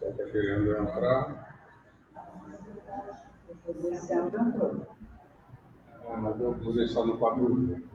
Está querendo entrar. Mas eu vou deixar no 4.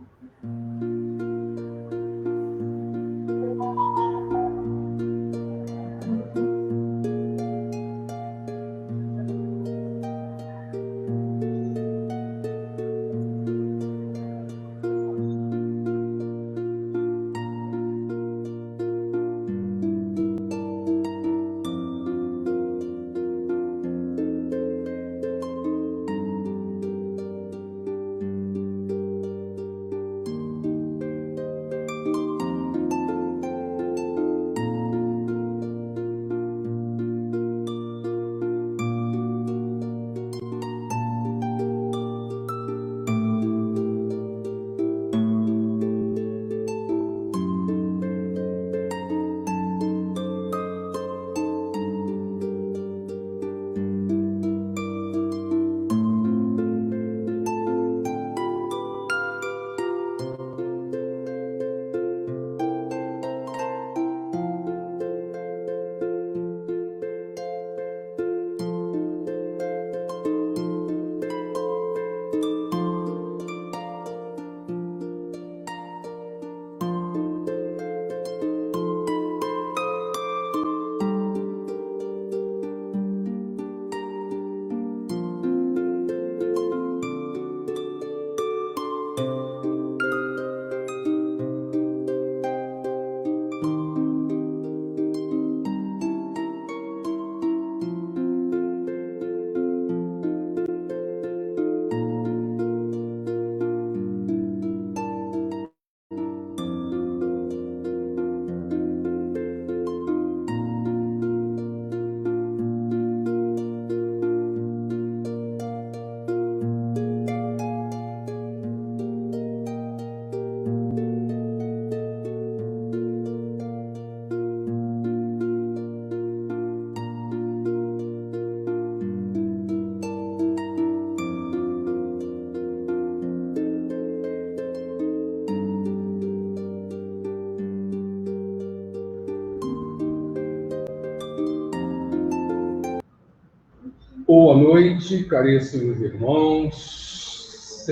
Boa noite, caríssimos irmãos.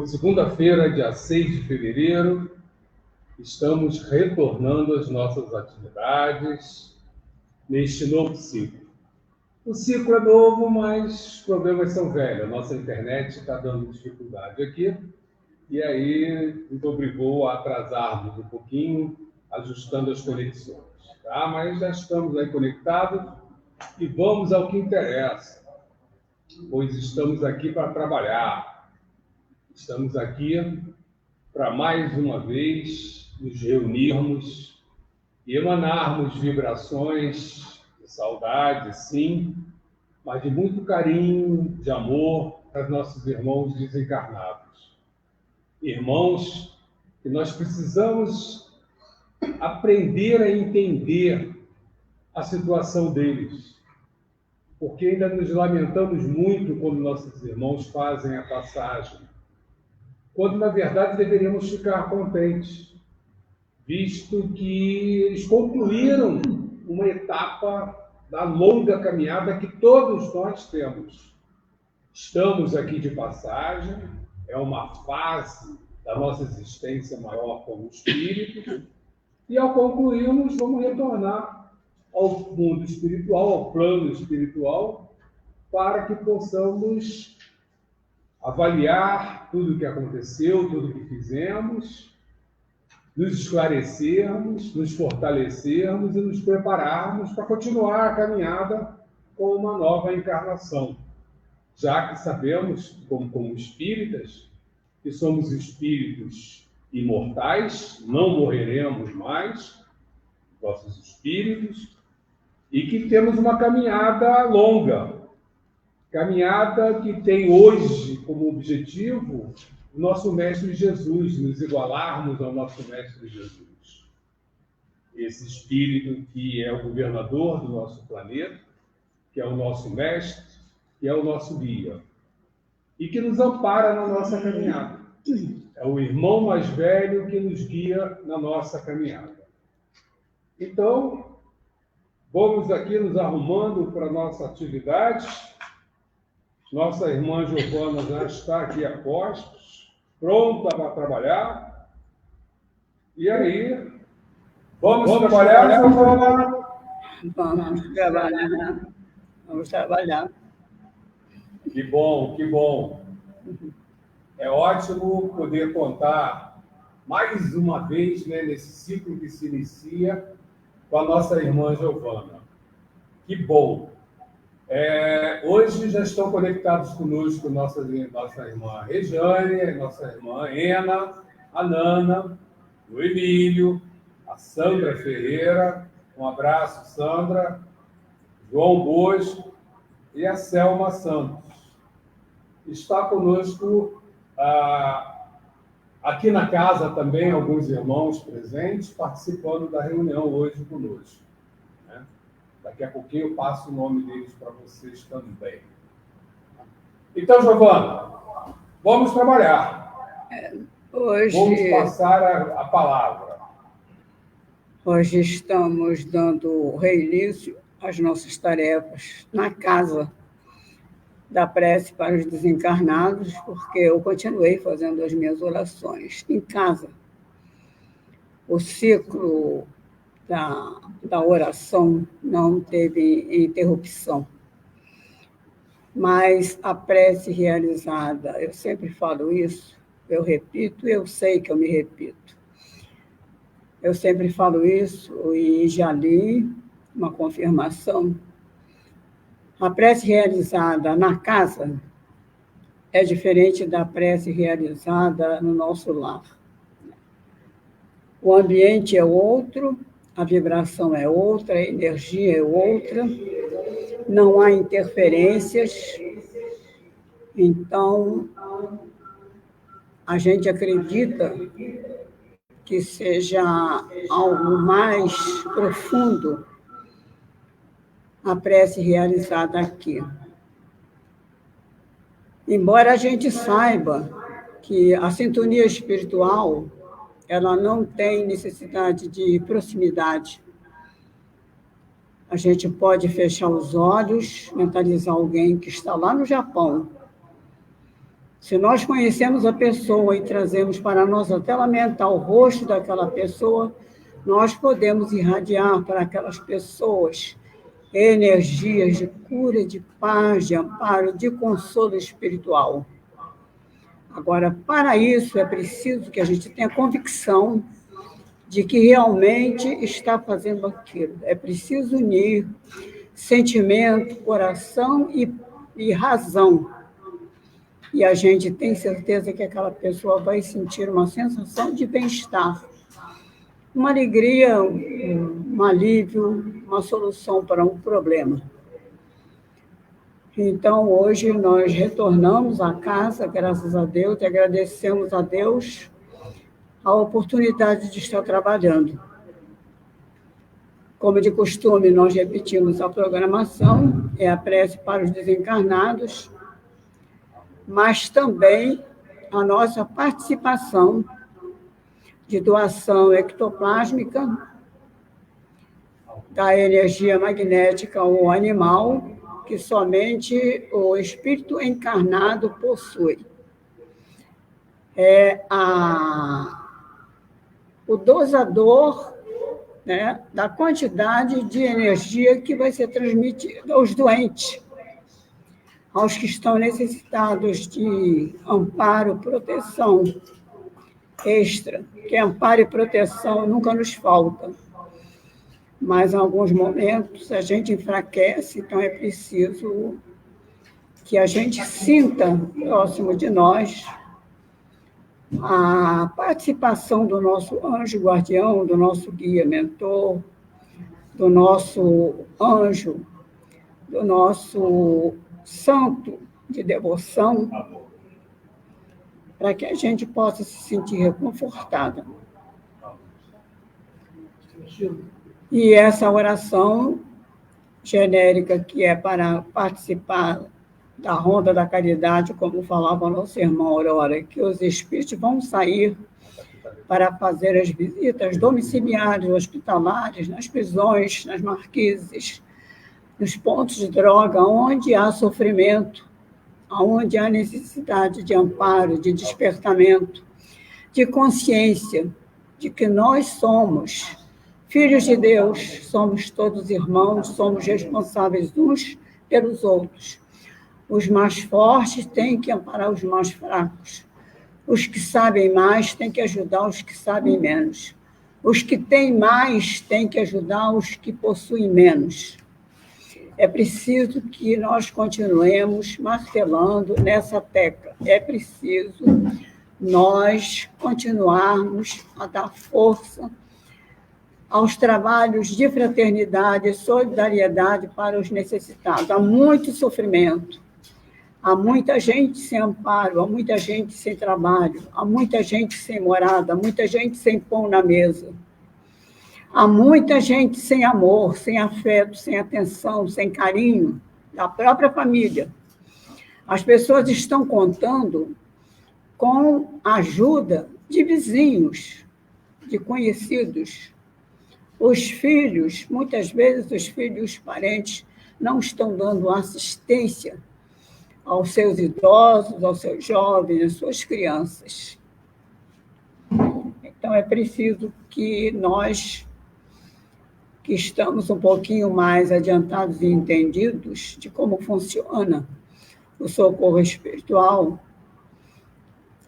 Segunda-feira, dia 6 de fevereiro, estamos retornando às nossas atividades neste novo ciclo. O ciclo é novo, mas os problemas são velhos. A nossa internet está dando dificuldade aqui e aí nos obrigou a atrasarmos um pouquinho, ajustando as conexões. Tá? Mas já estamos aí conectados e vamos ao que interessa, pois estamos aqui para trabalhar. Estamos aqui para, mais uma vez, nos reunirmos e emanarmos vibrações de saudade, sim, mas de muito carinho, de amor para os nossos irmãos desencarnados. Irmãos que nós precisamos aprender a entender a situação deles, porque ainda nos lamentamos muito quando nossos irmãos fazem a passagem, quando, na verdade, deveríamos ficar contentes, visto que eles concluíram uma etapa da longa caminhada que todos nós temos. Estamos aqui de passagem, é uma fase da nossa existência maior como espíritos, e ao concluirmos, vamos retornar ao mundo espiritual, ao plano espiritual, para que possamos avaliar tudo o que aconteceu, tudo o que fizemos, nos esclarecermos, nos fortalecermos e nos prepararmos para continuar a caminhada com uma nova encarnação, já que sabemos, como espíritas, que somos espíritos imortais, não morreremos mais, nossos espíritos, e que temos uma caminhada longa. Caminhada que tem hoje como objetivo o nosso Mestre Jesus, nos igualarmos ao nosso Mestre Jesus. Esse Espírito que é o governador do nosso planeta, que é o nosso Mestre, que é o nosso guia, e que nos ampara na nossa caminhada. É o irmão mais velho que nos guia na nossa caminhada. Então, vamos aqui nos arrumando para a nossa atividade. Nossa irmã Giovana já está aqui a postos, pronta para trabalhar. E aí, vamos trabalhar, Giovana? Vamos trabalhar. Vamos trabalhar. Que bom, que bom. É ótimo poder contar mais uma vez, né, nesse ciclo que se inicia com a nossa irmã Giovana. Que bom. Hoje já estão conectados conosco nossa irmã Rejane, nossa irmã Ena, a Nana, o Emílio, a Sandra Ferreira, um abraço, Sandra, João Bosco e a Selma Santos. Está conosco aqui na casa também alguns irmãos presentes participando da reunião hoje conosco. Daqui a pouquinho eu passo o nome deles para vocês também. Então, Giovana, vamos trabalhar. Vamos passar a palavra. Hoje estamos dando reinício às nossas tarefas na casa da prece para os desencarnados, porque eu continuei fazendo as minhas orações em casa. O ciclo da oração não teve interrupção. Mas a prece realizada, eu sempre falo isso, eu repito, eu sei que eu me repito. Eu sempre falo isso e já li uma confirmação. A prece realizada na casa é diferente da prece realizada no nosso lar. O ambiente é outro, a vibração é outra, a energia é outra, não há interferências. Então, a gente acredita que seja algo mais profundo a prece realizada aqui. Embora a gente saiba que a sintonia espiritual ela não tem necessidade de proximidade. A gente pode fechar os olhos, mentalizar alguém que está lá no Japão. Se nós conhecemos a pessoa e trazemos para a nossa tela mental o rosto daquela pessoa, nós podemos irradiar para aquelas pessoas energias de cura, de paz, de amparo, de consolo espiritual. Agora, para isso, é preciso que a gente tenha convicção de que realmente está fazendo aquilo. É preciso unir sentimento, coração e razão. E a gente tem certeza que aquela pessoa vai sentir uma sensação de bem-estar, uma alegria, um alívio, uma solução para um problema. Então, hoje nós retornamos à casa, graças a Deus, e agradecemos a Deus a oportunidade de estar trabalhando. Como de costume, nós repetimos a programação, é a prece para os desencarnados, mas também a nossa participação de doação ectoplásmica da energia magnética ou animal, que somente o espírito encarnado possui. O dosador, né, da quantidade de energia que vai ser transmitida aos doentes, aos que estão necessitados de amparo, proteção extra, que amparo e proteção nunca nos falta. Mas, em alguns momentos, a gente enfraquece, então é preciso que a gente sinta próximo de nós a participação do nosso anjo guardião, do nosso guia mentor, do nosso anjo, do nosso santo de devoção, para que a gente possa se sentir reconfortada. E essa oração genérica, que é para participar da Ronda da Caridade, como falava nosso irmão Aurora, que os espíritos vão sair para fazer as visitas domiciliares, hospitalares, nas prisões, nas marquises, nos pontos de droga, onde há sofrimento, onde há necessidade de amparo, de despertamento, de consciência de que nós somos filhos de Deus, somos todos irmãos, somos responsáveis uns pelos outros. Os mais fortes têm que amparar os mais fracos. Os que sabem mais têm que ajudar os que sabem menos. Os que têm mais têm que ajudar os que possuem menos. É preciso que nós continuemos martelando nessa tecla. É preciso nós continuarmos a dar força aos trabalhos de fraternidade e solidariedade para os necessitados. Há muito sofrimento, há muita gente sem amparo, há muita gente sem trabalho, há muita gente sem morada, há muita gente sem pão na mesa. Há muita gente sem amor, sem afeto, sem atenção, sem carinho da própria família. As pessoas estão contando com a ajuda de vizinhos, de conhecidos. Os filhos, muitas vezes os filhos e os parentes não estão dando assistência aos seus idosos, aos seus jovens, às suas crianças. Então, é preciso que nós, que estamos um pouquinho mais adiantados e entendidos de como funciona o socorro espiritual,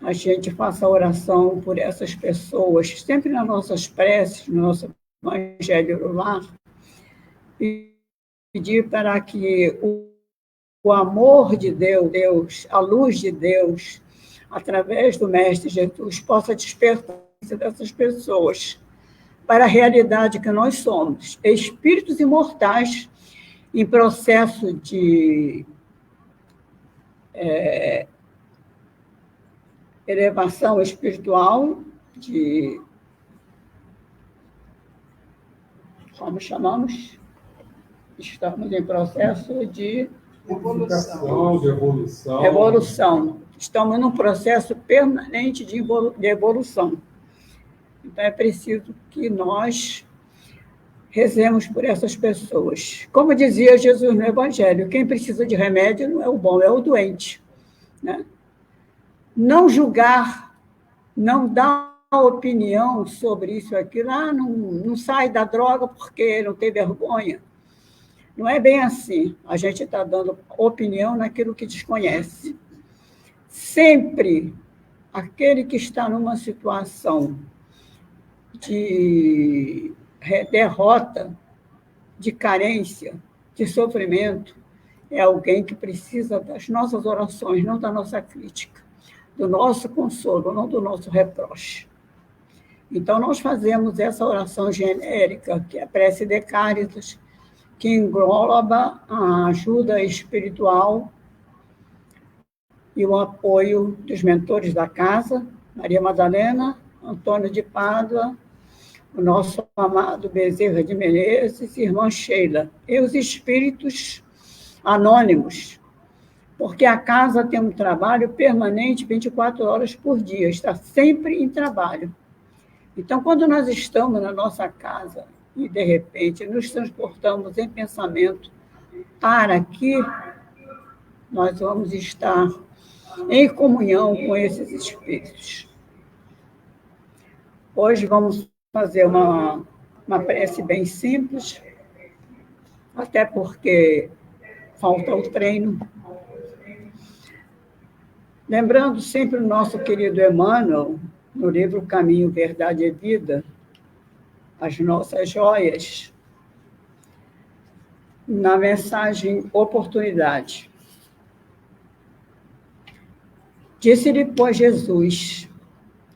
a gente faça oração por essas pessoas, sempre nas nossas preces, no nosso Evangelho do Lar, e pedir para que o amor de Deus, a luz de Deus, através do Mestre Jesus, possa despertar dessas pessoas para a realidade que nós somos, espíritos imortais em processo de elevação espiritual, de, como chamamos? Estamos em processo de evolução. Estamos num processo permanente de evolução. Então, é preciso que nós rezemos por essas pessoas. Como dizia Jesus no Evangelho, quem precisa de remédio não é o bom, é o doente. Né? Não julgar, não dar opinião sobre isso e aquilo. Não sai da droga porque não tem vergonha. Não é bem assim. A gente está dando opinião naquilo que desconhece. Sempre aquele que está numa situação de derrota, de carência, de sofrimento, é alguém que precisa das nossas orações, não da nossa crítica, do nosso consolo, não do nosso reproche. Então, nós fazemos essa oração genérica, que é a prece de Cáritas, que engloba a ajuda espiritual e o apoio dos mentores da casa, Maria Madalena, Antônio de Pádua, o nosso amado Bezerra de Menezes, irmã Sheila, e os espíritos anônimos, porque a casa tem um trabalho permanente 24 horas por dia, está sempre em trabalho. Então, quando nós estamos na nossa casa e, de repente, nos transportamos em pensamento para que nós vamos estar em comunhão com esses espíritos. Hoje vamos fazer uma prece bem simples, até porque falta o treino. Lembrando sempre o nosso querido Emmanuel, no livro Caminho, Verdade e Vida, as nossas joias, na mensagem Oportunidade. Disse-lhe, pois, Jesus: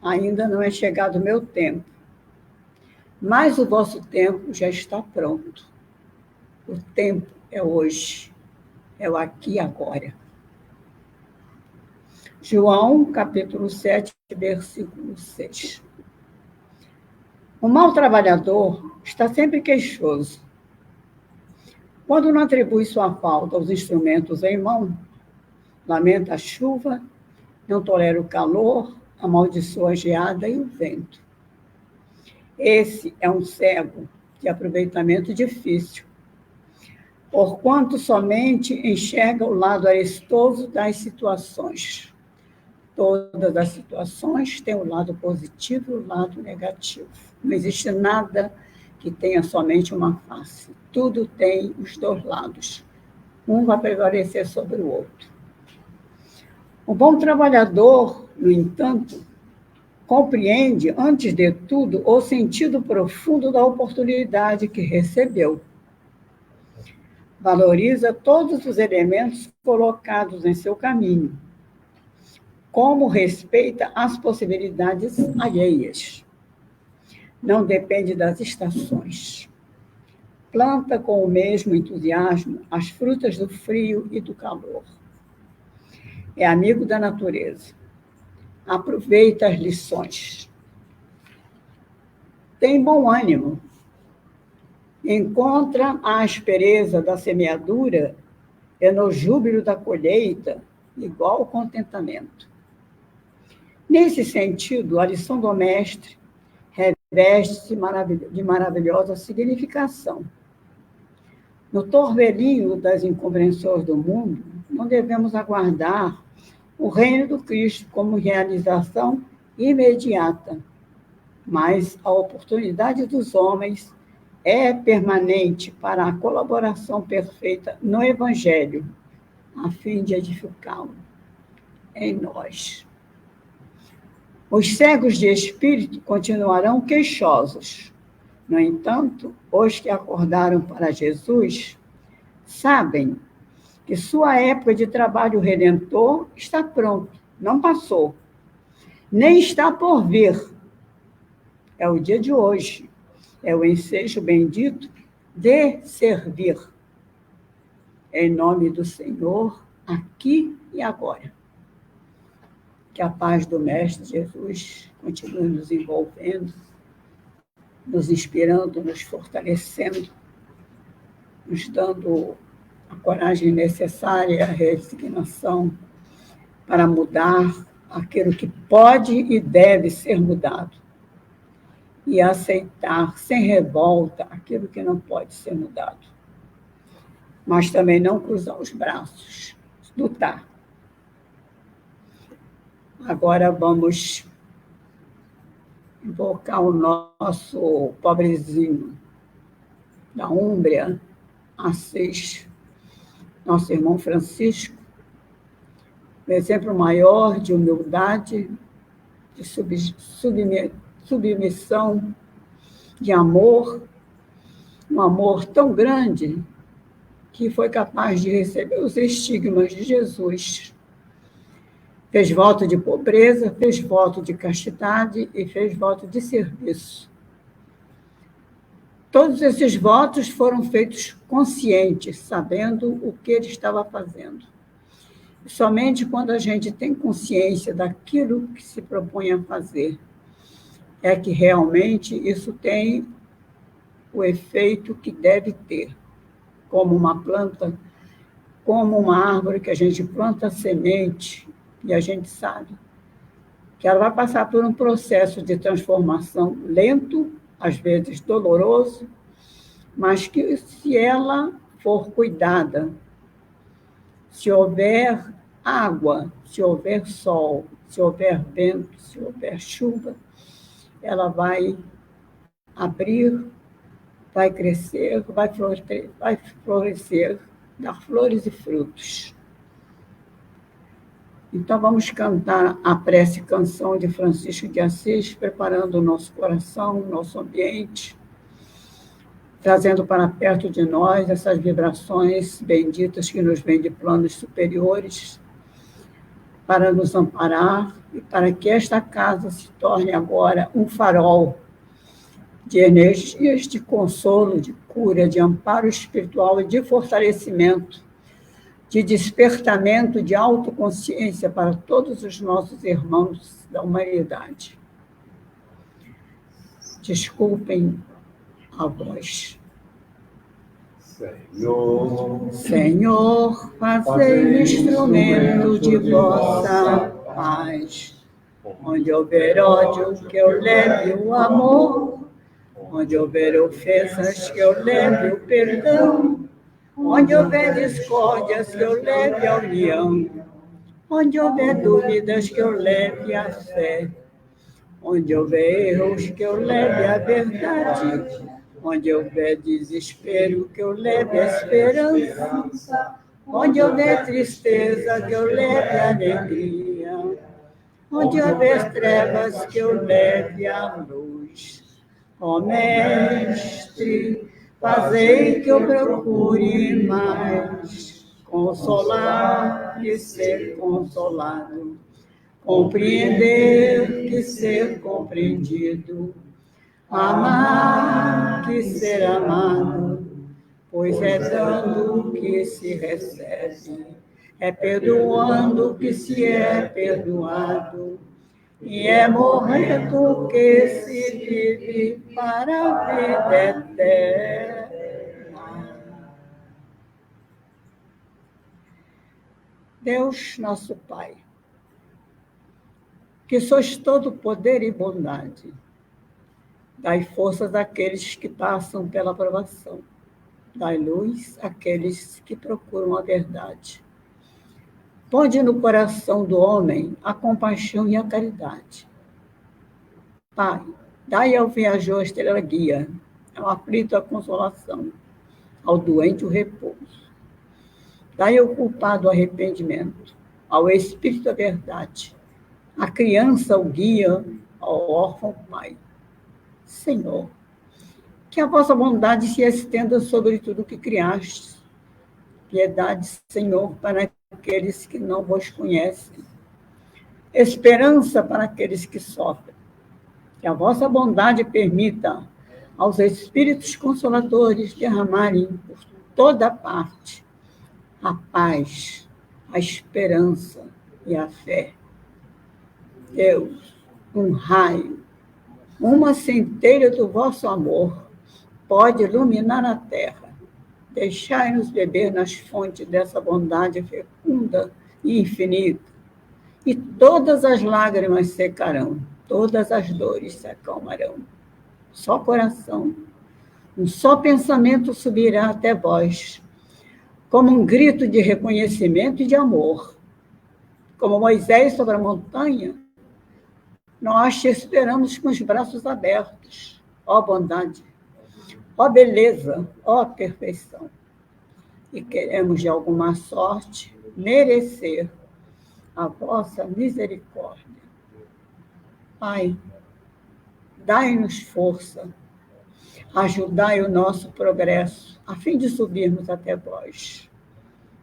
ainda não é chegado o meu tempo, mas o vosso tempo já está pronto. O tempo é hoje. é o aqui e agora. João, capítulo 7, versículo 6. O mau trabalhador está sempre queixoso. Quando não atribui sua falta aos instrumentos em mão, lamenta a chuva, não tolera o calor, amaldiçoa a geada e o vento. Esse é um cego de aproveitamento difícil, porquanto somente enxerga o lado arestoso das situações. Todas as situações têm o lado positivo e o lado negativo. Não existe nada que tenha somente uma face. Tudo tem os dois lados. Um vai prevalecer sobre o outro. O bom trabalhador, no entanto, compreende, antes de tudo, o sentido profundo da oportunidade que recebeu. Valoriza todos os elementos colocados em seu caminho, como respeita as possibilidades alheias. Não depende das estações. Planta com o mesmo entusiasmo as frutas do frio e do calor. É amigo da natureza. Aproveita as lições. Tem bom ânimo. Encontra a aspereza da semeadura e no júbilo da colheita igual contentamento. Nesse sentido, a lição do mestre reveste-se de maravilhosa significação. No torvelinho das incompreensões do mundo, não devemos aguardar o reino do Cristo como realização imediata, mas a oportunidade dos homens é permanente para a colaboração perfeita no Evangelho, a fim de edificá-lo em nós. Os cegos de espírito continuarão queixosos. No entanto, os que acordaram para Jesus sabem que sua época de trabalho redentor está pronta, não passou, nem está por vir. É o dia de hoje, é o ensejo bendito de servir. Em nome do Senhor, aqui e agora. Que a paz do Mestre Jesus continue nos envolvendo, nos inspirando, nos fortalecendo, nos dando a coragem necessária, a resignação para mudar aquilo que pode e deve ser mudado e aceitar sem revolta aquilo que não pode ser mudado. Mas também não cruzar os braços, lutar. Agora vamos invocar o nosso pobrezinho da Úmbria, Assis, nosso irmão Francisco, um exemplo maior de humildade, de submissão, de amor, um amor tão grande que foi capaz de receber os estigmas de Jesus. Fez voto de pobreza, fez voto de castidade e fez voto de serviço. Todos esses votos foram feitos conscientes, sabendo o que ele estava fazendo. E somente quando a gente tem consciência daquilo que se propõe a fazer, é que realmente isso tem o efeito que deve ter, como uma planta, como uma árvore que a gente planta a semente, e a gente sabe que ela vai passar por um processo de transformação lento, às vezes doloroso, mas que se ela for cuidada, se houver água, se houver sol, se houver vento, se houver chuva, ela vai abrir, vai crescer, vai florescer, dar flores e frutos. Então, vamos cantar a prece canção de Francisco de Assis, preparando o nosso coração, o nosso ambiente, trazendo para perto de nós essas vibrações benditas que nos vêm de planos superiores, para nos amparar e para que esta casa se torne agora um farol de energias de consolo, de cura, de amparo espiritual e de fortalecimento de despertamento de autoconsciência para todos os nossos irmãos da humanidade. Desculpem a voz. Senhor, fazei-me instrumento de vossa paz. Onde houver ódio, que eu leve o amor. Onde houver ofensas, que eu leve o perdão. Onde houver discórdias, que eu leve a união. Onde houver dúvidas, que eu leve a fé. Onde houver erros, que eu leve a verdade. Onde houver desespero, que eu leve a esperança. Onde houver tristeza, que eu leve a alegria. Onde houver trevas, que eu leve a luz. Ó Mestre, fazei que eu procure mais consolar que ser consolado, compreender que ser compreendido, amar que ser amado, pois é dando que se recebe, é perdoando que se é perdoado, e é morrendo que se vive para a vida eterna. Deus, nosso Pai, que sois todo poder e bondade, dai forças àqueles que passam pela provação, dai luz àqueles que procuram a verdade. Ponde no coração do homem a compaixão e a caridade. Pai, dai ao viajor a estrela guia, ao aflito a consolação, ao doente o repouso. Dai ao culpado o arrependimento, ao espírito a verdade, à criança o guia, ao órfão o pai. Senhor, que a vossa bondade se estenda sobre tudo o que criastes. Piedade, Senhor, para aqueles que não vos conhecem. Esperança para aqueles que sofrem. Que a vossa bondade permita aos Espíritos Consoladores derramarem por toda parte a paz, a esperança e a fé. Deus, um raio, uma centelha do vosso amor pode iluminar a terra. Deixai-nos beber nas fontes dessa bondade fecunda e infinita, e todas as lágrimas secarão, todas as dores se acalmarão. Só coração, um só pensamento subirá até vós, como um grito de reconhecimento e de amor. Como Moisés sobre a montanha, nós te esperamos com os braços abertos, ó bondade, ó beleza, ó perfeição. E queremos, de alguma sorte, merecer a vossa misericórdia. Pai, dai-nos força, ajudai o nosso progresso, a fim de subirmos até vós.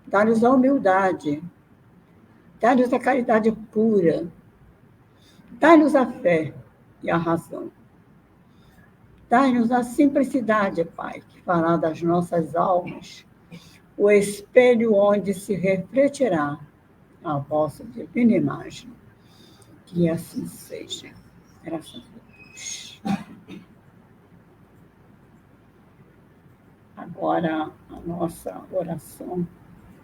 Dai-nos a humildade, dai-nos a caridade pura, dai-nos a fé e a razão. Dai-nos a simplicidade, Pai, que fará das nossas almas o espelho onde se refletirá a vossa divina imagem. Que assim seja. Graças a Deus. Agora, a nossa oração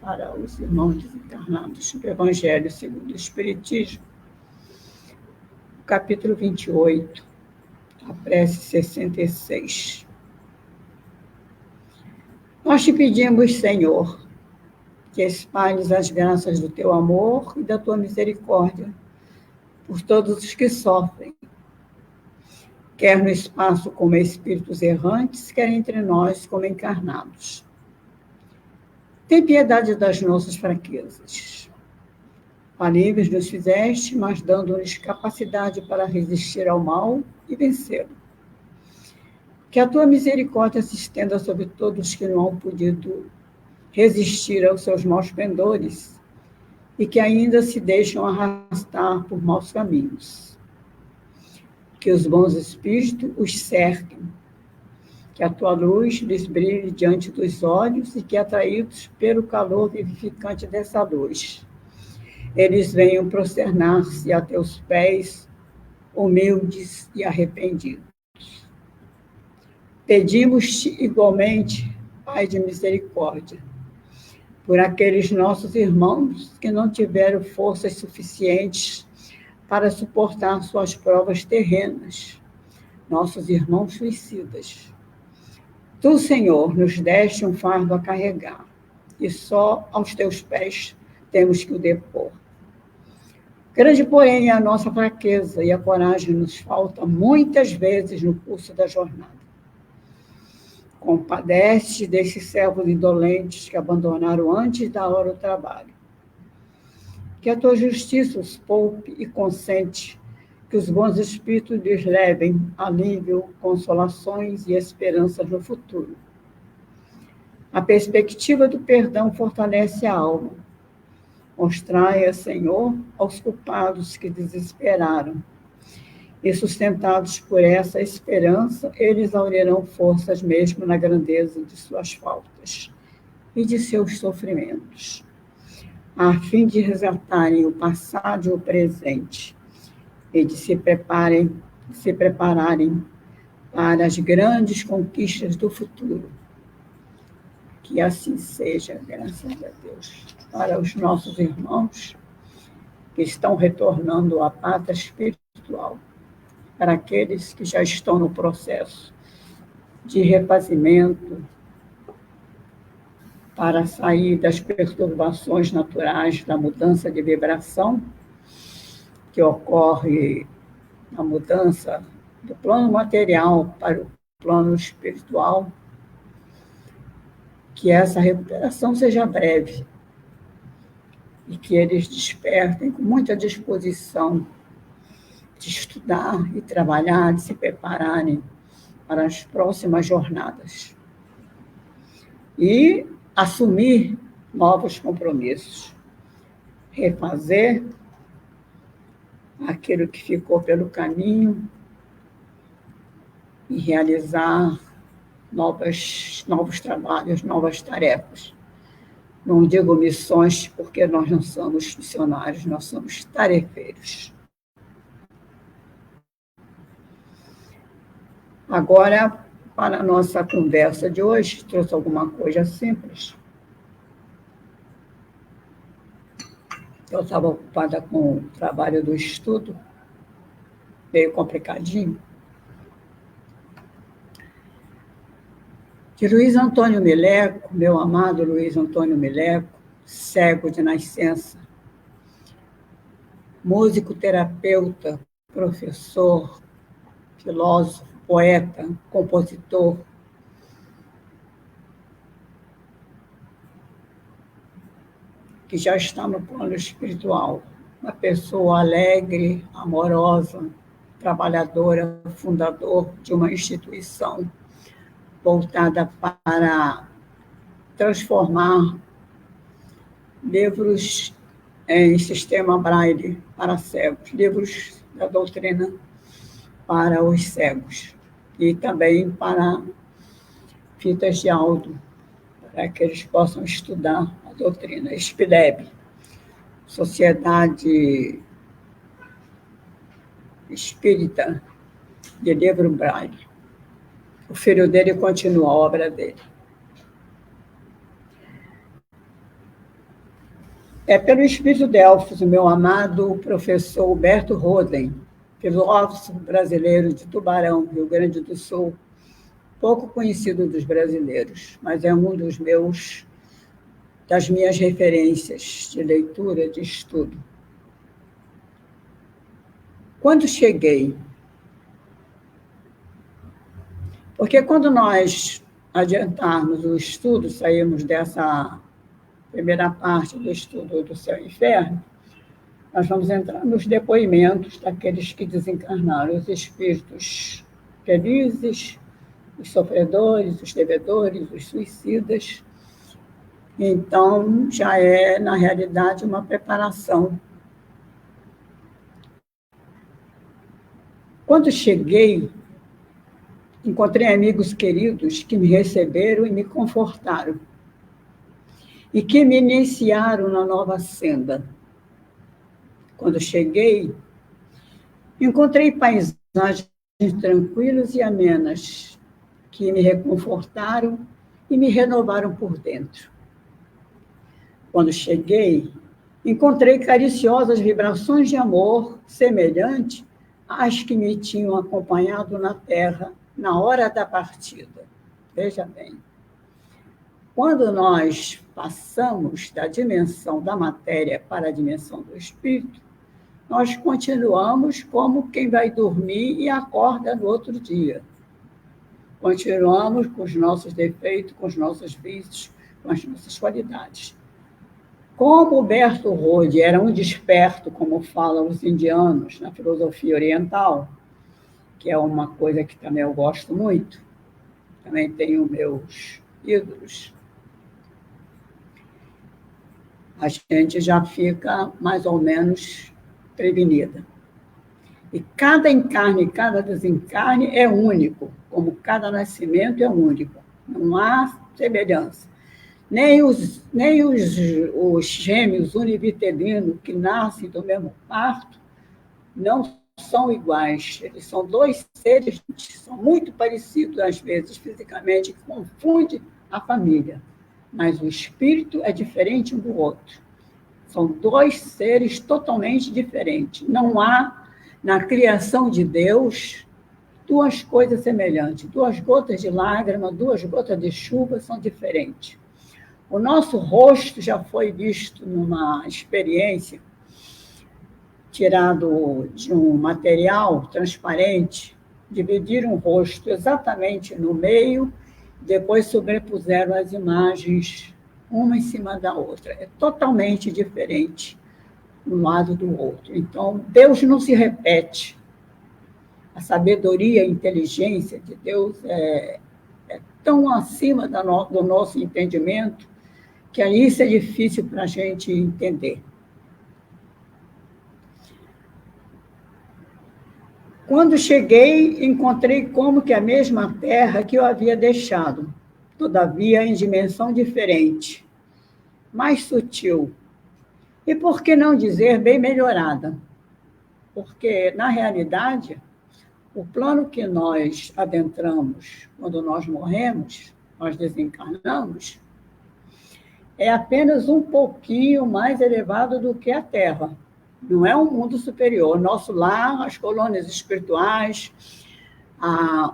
para os irmãos desencarnados do Evangelho segundo o Espiritismo, capítulo 28, a prece 66. Nós te pedimos, Senhor, que espalhes as graças do teu amor e da tua misericórdia por todos os que sofrem, quer no espaço como espíritos errantes, quer entre nós como encarnados. Tem piedade das nossas fraquezas. Falíveis nos fizeste, mas dando-nos capacidade para resistir ao mal e vencê-lo. Que a tua misericórdia se estenda sobre todos que não hão podido resistir aos seus maus pendores e que ainda se deixam arrastar por maus caminhos. Que os bons espíritos os cerquem, Que a tua luz lhes brilhe diante dos olhos e que, atraídos pelo calor vivificante dessa luz, eles venham prosternar-se a teus pés, humildes e arrependidos. Pedimos-te igualmente, Pai de misericórdia, por aqueles nossos irmãos que não tiveram forças suficientes para suportar suas provas terrenas, nossos irmãos suicidas. Tu, Senhor, nos deste um fardo a carregar, e só aos teus pés temos que o depor. Grande, porém, é a nossa fraqueza, e a coragem nos falta muitas vezes no curso da jornada. Compadece desses servos indolentes que abandonaram antes da hora o trabalho. Que a tua justiça os poupe e consente que os bons espíritos lhes levem alívio, consolações e esperanças no futuro. A perspectiva do perdão fortalece a alma. Mostrai, Senhor, aos culpados que desesperaram. E sustentados por essa esperança, eles aurearão forças mesmo na grandeza de suas faltas e de seus sofrimentos, a fim de resgatarem o passado e o presente, e de se prepararem para as grandes conquistas do futuro. Que assim seja, graças a Deus, para os nossos irmãos que estão retornando à pátria espiritual, para aqueles que já estão no processo de refazimento, para sair das perturbações naturais da mudança de vibração, que ocorre na mudança do plano material para o plano espiritual, que essa recuperação seja breve e que eles despertem com muita disposição de estudar e trabalhar, de se prepararem para as próximas jornadas e assumir novos compromissos, refazer aquilo que ficou pelo caminho e realizar novos trabalhos, novas tarefas. Não digo missões, porque nós não somos missionários, nós somos tarefeiros. Agora, para a nossa conversa de hoje, trouxe alguma coisa simples. Eu estava ocupada com o trabalho do estudo, meio complicadinho. De Luiz Antônio Mileco, meu amado Luiz Antônio Mileco, cego de nascença, músico, terapeuta, professor, filósofo, poeta, compositor, que já está no plano espiritual, uma pessoa alegre, amorosa, trabalhadora, fundador de uma instituição voltada para transformar livros em sistema Braille para cegos, livros da doutrina para os cegos, e também para fitas de áudio, para que eles possam estudar a doutrina. SPILEB, Sociedade Espírita de Livro Braille. O filho dele continua a obra dele. É pelo Espírito Delfos, o meu amado professor Huberto Roden, filósofo brasileiro de Tubarão, Rio Grande do Sul, pouco conhecido dos brasileiros, mas é um das minhas referências de leitura, de estudo. Quando cheguei, porque quando nós adiantarmos o estudo, saímos dessa primeira parte do estudo do Céu e Inferno, nós vamos entrar nos depoimentos daqueles que desencarnaram, os espíritos felizes, os sofredores, os devedores, os suicidas. Então, já é, na realidade, uma preparação. Quando cheguei, encontrei amigos queridos que me receberam e me confortaram, e que me iniciaram na nova senda. Quando cheguei, encontrei paisagens tranquilas e amenas, que me reconfortaram e me renovaram por dentro. Quando cheguei, encontrei cariciosas vibrações de amor semelhantes às que me tinham acompanhado na Terra na hora da partida. Veja bem, quando nós passamos da dimensão da matéria para a dimensão do espírito, nós continuamos como quem vai dormir e acorda no outro dia. Continuamos com os nossos defeitos, com os nossos vícios, com as nossas qualidades. Como Berto Rode era um desperto, como falam os indianos na filosofia oriental, que é uma coisa que também eu gosto muito, também tenho meus ídolos, a gente já fica mais ou menos prevenida. E cada encarne, cada desencarne é único, como cada nascimento é único. Não há semelhança. Nem os gêmeos univitelinos que nascem do mesmo parto não são iguais. Eles são dois seres, são muito parecidos, às vezes, fisicamente, que confunde a família. Mas o espírito é diferente um do outro. São dois seres totalmente diferentes. Não há, na criação de Deus, duas coisas semelhantes. 2 gotas de lágrima, 2 gotas de chuva são diferentes. O nosso rosto já foi visto numa experiência tirado de um material transparente, dividiram o rosto exatamente no meio, depois sobrepuseram as imagens uma em cima da outra. É totalmente diferente um lado do outro. Então, Deus não se repete. A sabedoria e a inteligência de Deus é tão acima do nosso entendimento que isso é difícil para a gente entender. Quando cheguei, encontrei como que a mesma terra que eu havia deixado, todavia em dimensão diferente, mais sutil, e por que não dizer bem melhorada? Porque, na realidade, o plano que nós adentramos quando nós morremos, nós desencarnamos, é apenas um pouquinho mais elevado do que a Terra. Não é um mundo superior. Nosso lar, as colônias espirituais,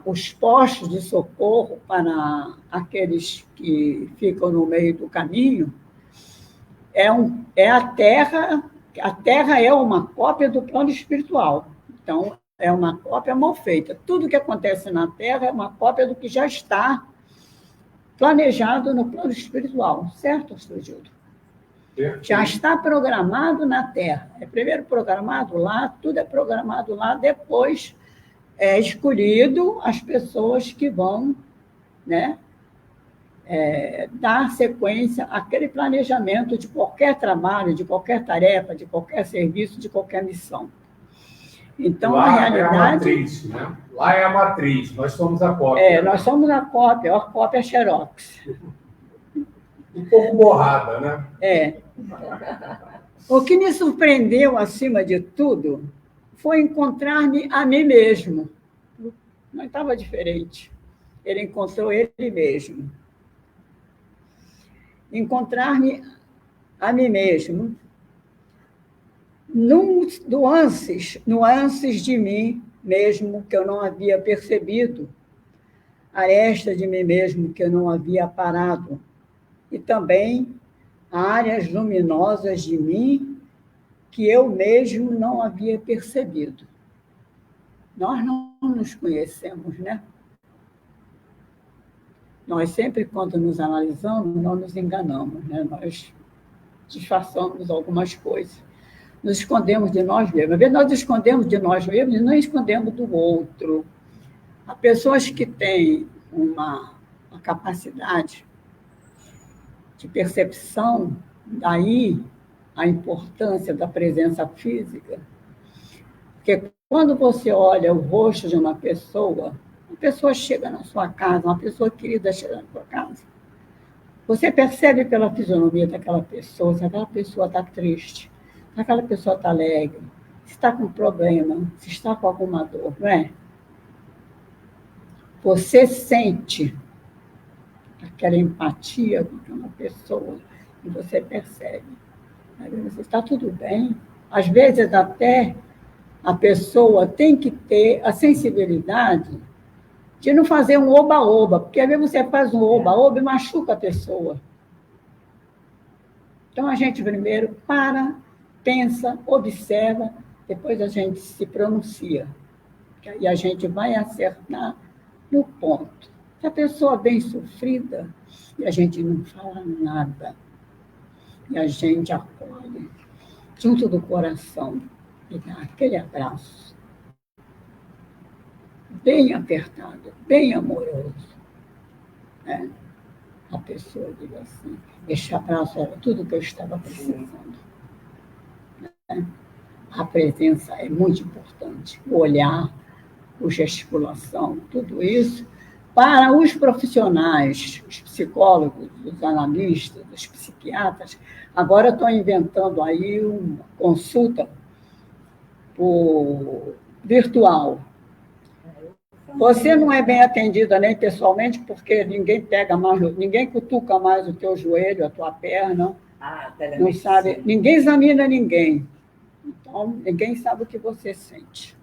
os postos de socorro para aqueles que ficam no meio do caminho, é a Terra. A Terra é uma cópia do plano espiritual. Então, é uma cópia mal feita. Tudo que acontece na Terra é uma cópia do que já está planejado no plano espiritual. Certo, Astrodildo? Já está programado na Terra. É primeiro programado lá, tudo é programado lá, depois é escolhido as pessoas que vão, né, dar sequência àquele planejamento de qualquer trabalho, de qualquer tarefa, de qualquer serviço, de qualquer missão. Então, lá na realidade... é a matriz, né? Lá é a matriz, nós somos a cópia. Nós somos a cópia Xerox. Um pouco borrada, né? O que me surpreendeu, acima de tudo, foi encontrar-me a mim mesmo. Não estava diferente. Ele encontrou ele mesmo. Encontrar-me a mim mesmo. Nuances de mim mesmo que eu não havia percebido, arestas de mim mesmo que eu não havia parado, e também áreas luminosas de mim que eu mesmo não havia percebido. Nós não nos conhecemos, né? Nós sempre, quando nos analisamos, não nos enganamos, né? Nós disfarçamos algumas coisas. Nos escondemos de nós mesmos. Às vezes nós escondemos de nós mesmos e não escondemos do outro. Há pessoas que têm uma capacidade de percepção, daí a importância da presença física. Porque quando você olha o rosto de uma pessoa pessoa chega na sua casa, uma pessoa querida chega na sua casa, você percebe pela fisionomia daquela pessoa, se aquela pessoa está triste, se aquela pessoa está alegre, se está com problema, se está com alguma dor, não é? Você sente aquela empatia com aquela pessoa e você percebe. Você está tudo bem. Às vezes, até a pessoa tem que ter a sensibilidade de não fazer um oba-oba, porque às vezes você faz um oba-oba e machuca a pessoa. Então, a gente primeiro para, pensa, observa, depois a gente se pronuncia. E a gente vai acertar no ponto. Se a pessoa bem sofrida, e a gente não fala nada, e a gente acolhe, junto do coração, e dá aquele abraço, bem apertado, bem amoroso. Né? A pessoa diz assim, esse abraço era tudo que eu estava precisando. Né? A presença é muito importante, o olhar, a gesticulação, tudo isso, para os profissionais, os psicólogos, os analistas, os psiquiatras. Agora estou inventando aí uma consulta por virtual. Você não é bem atendida nem pessoalmente, porque ninguém pega mais, ninguém cutuca mais o teu joelho, a tua perna. Não sabe, ninguém examina ninguém. Então, ninguém sabe o que você sente.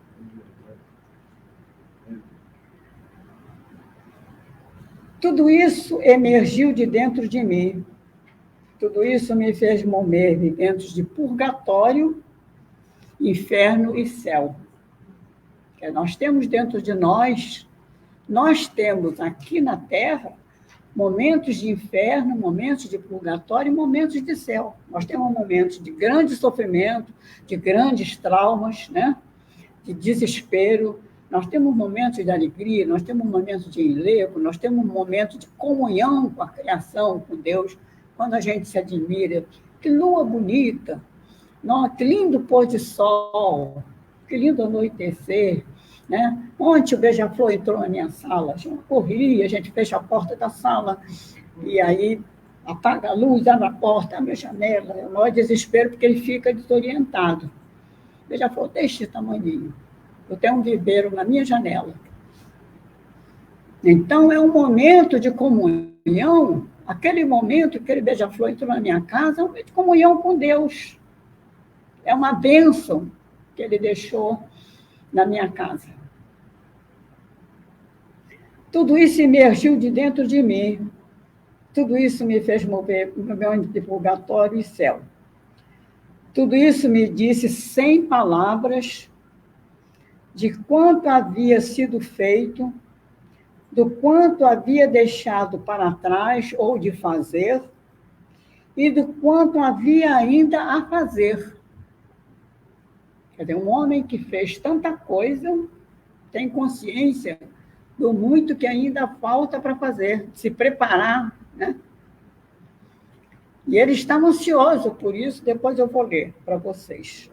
Tudo isso emergiu de dentro de mim. Tudo isso me fez mover dentro de purgatório, inferno e céu. Que nós temos dentro de nós temos aqui na Terra momentos de inferno, momentos de purgatório e momentos de céu. Nós temos momentos de grande sofrimento, de grandes traumas, né? De desespero. Nós temos momentos de alegria, nós temos momentos de enlevo, nós temos momentos de comunhão com a criação, com Deus, quando a gente se admira. Que lua bonita, nossa, que lindo pôr de sol, que lindo anoitecer. Né? Ontem o Beija-Flor entrou na minha sala, a gente corria, a gente fecha a porta da sala, e aí apaga a luz, abre a porta, abre a janela, é o maior desespero, porque ele fica desorientado. O Beija-Flor deste tamanhinho. Eu tenho um viveiro na minha janela. Então, é um momento de comunhão, aquele momento que aquele beija-flor entrou na minha casa, é um momento de comunhão com Deus. É uma bênção que ele deixou na minha casa. Tudo isso emergiu de dentro de mim. Tudo isso me fez mover no meu de purgatório e céu. Tudo isso me disse sem palavras de quanto havia sido feito, do quanto havia deixado para trás ou de fazer, e do quanto havia ainda a fazer. Quer dizer, um homem que fez tanta coisa tem consciência do muito que ainda falta para fazer, se preparar, né? E ele está ansioso por isso, depois eu vou ler para vocês.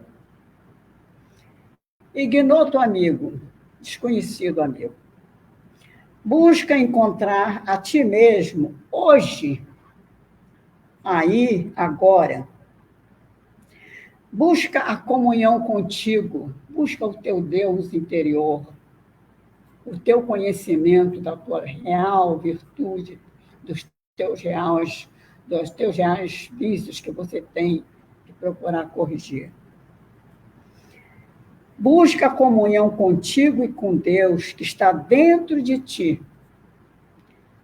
Ignoto amigo, desconhecido amigo. Busca encontrar a ti mesmo hoje, aí, agora. Busca a comunhão contigo, busca o teu Deus interior, o teu conhecimento da tua real virtude, dos teus reais vícios que você tem que procurar corrigir. Busca a comunhão contigo e com Deus que está dentro de ti.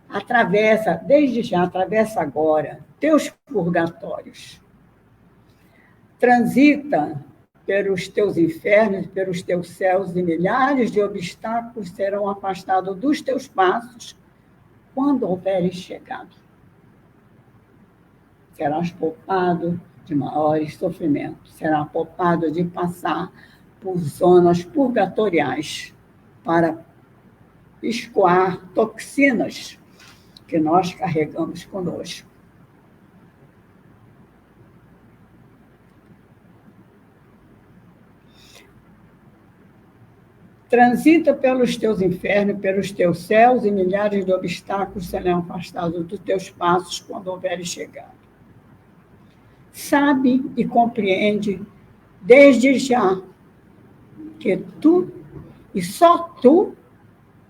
Atravessa, desde já, atravessa agora, teus purgatórios. Transita pelos teus infernos, pelos teus céus, e milhares de obstáculos serão afastados dos teus passos quando houveres chegado. Serás poupado de maiores sofrimentos, será poupado de passar por zonas purgatoriais para escoar toxinas que nós carregamos conosco. Transita pelos teus infernos, pelos teus céus, e milhares de obstáculos serão afastados dos teus passos quando houveres chegado. Sabe e compreende desde já que tu, e só tu,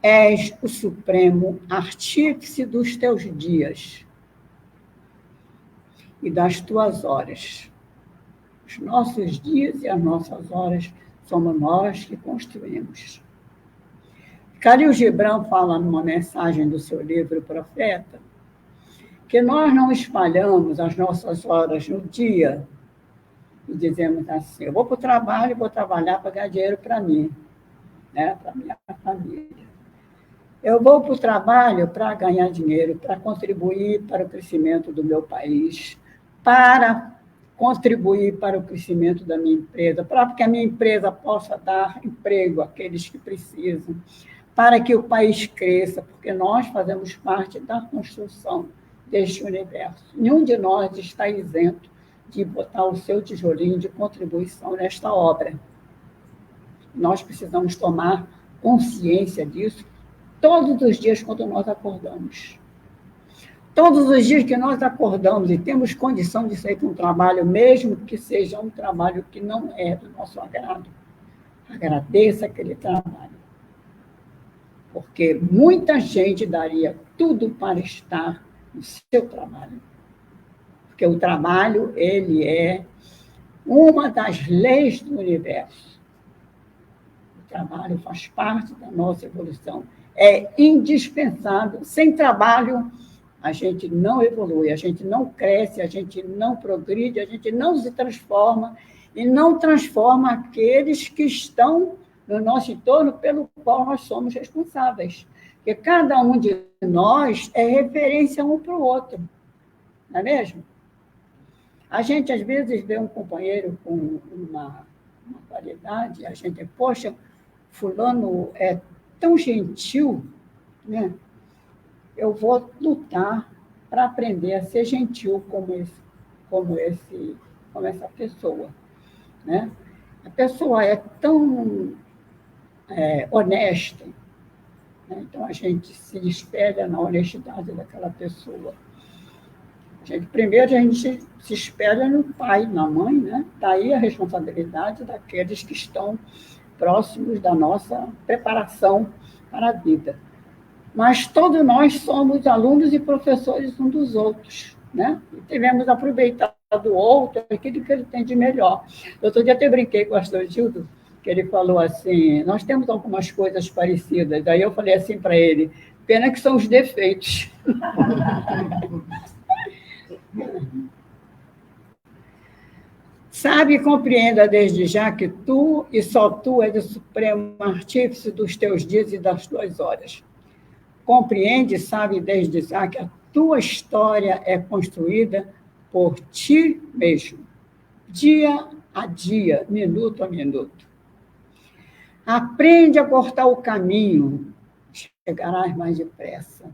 és o supremo artífice dos teus dias e das tuas horas. Os nossos dias e as nossas horas somos nós que construímos. Khalil Gibran fala numa mensagem do seu livro Profeta que nós não espalhamos as nossas horas no dia e dizemos assim, eu vou para o trabalho, vou trabalhar para ganhar dinheiro para mim, né, para minha família. Eu vou para o trabalho para ganhar dinheiro, para contribuir para o crescimento do meu país, para contribuir para o crescimento da minha empresa, para que a minha empresa possa dar emprego àqueles que precisam, para que o país cresça, porque nós fazemos parte da construção deste universo. Nenhum de nós está isento de botar o seu tijolinho de contribuição nesta obra. Nós precisamos tomar consciência disso todos os dias quando nós acordamos. Todos os dias que nós acordamos e temos condição de sair para um trabalho, mesmo que seja um trabalho que não é do nosso agrado, agradeça aquele trabalho. Porque muita gente daria tudo para estar no seu trabalho. Porque o trabalho, ele é uma das leis do universo. O trabalho faz parte da nossa evolução. É indispensável. Sem trabalho, a gente não evolui, a gente não cresce, a gente não progride, a gente não se transforma e não transforma aqueles que estão no nosso entorno pelo qual nós somos responsáveis. Porque cada um de nós é referência um para o outro, não é mesmo? A gente, às vezes, vê um companheiro com uma qualidade, a gente, poxa, fulano é tão gentil, né? Eu vou lutar para aprender a ser gentil como essa pessoa, né? A pessoa é tão honesta, né? Então a gente se espelha na honestidade daquela pessoa. Primeiro a gente se espelha no pai, na mãe, né? Daí a responsabilidade daqueles que estão próximos da nossa preparação para a vida. Mas todos nós somos alunos e professores uns dos outros, né? E devemos aproveitar do outro aquilo que ele tem de melhor. Outro dia até brinquei com o pastor Gildo, que ele falou assim, nós temos algumas coisas parecidas. Daí eu falei assim para ele, pena que são os defeitos. Sabe e compreenda desde já que tu e só tu és o supremo artífice dos teus dias e das tuas horas. Compreende e sabe desde já que a tua história é construída por ti mesmo, dia a dia, minuto a minuto. Aprende a cortar o caminho, chegarás mais depressa.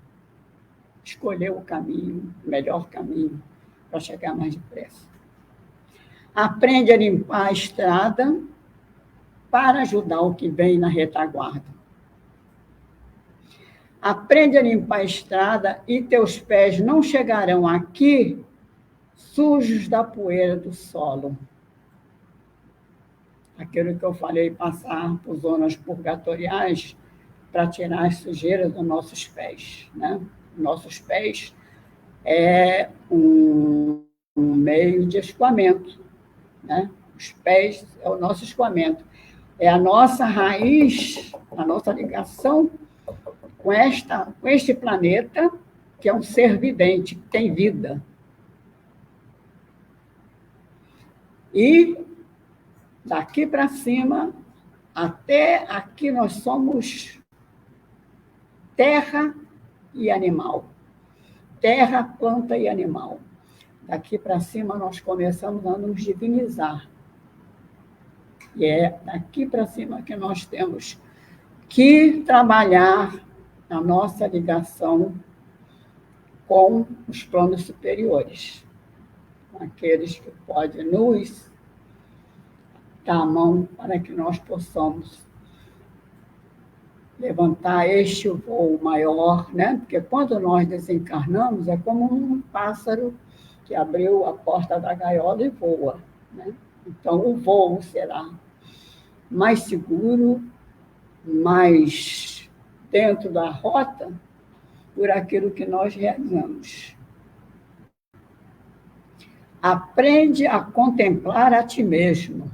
Escolher o caminho, o melhor caminho, para chegar mais depressa. Aprende a limpar a estrada para ajudar o que vem na retaguarda. Aprende a limpar a estrada e teus pés não chegarão aqui sujos da poeira do solo. Aquilo que eu falei, passar por zonas purgatoriais para tirar as sujeiras dos nossos pés, né? Nossos pés é um meio de escoamento, né? Os pés é o nosso escoamento. É a nossa raiz, a nossa ligação com este planeta, que é um ser vivente, que tem vida. E daqui para cima, até aqui nós somos terra e animal. Terra, planta e animal. Daqui para cima nós começamos a nos divinizar. E é daqui para cima que nós temos que trabalhar a nossa ligação com os planos superiores, com aqueles que podem nos dar a mão para que nós possamos levantar este voo maior, né? Porque quando nós desencarnamos, é como um pássaro que abriu a porta da gaiola e voa, né? Então, o voo será mais seguro, mais dentro da rota, por aquilo que nós realizamos. Aprende a contemplar a ti mesmo,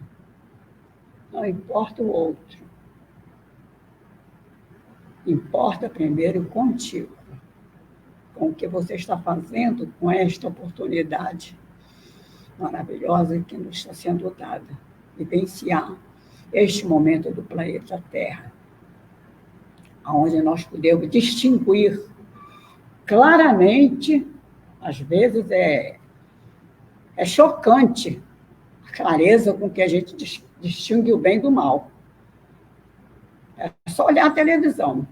não importa o outro. Importa primeiro contigo, com o que você está fazendo com esta oportunidade maravilhosa que nos está sendo dada, vivenciar este momento do planeta Terra, onde nós podemos distinguir claramente, às vezes é chocante a clareza com que a gente distingue o bem do mal. É só olhar a televisão.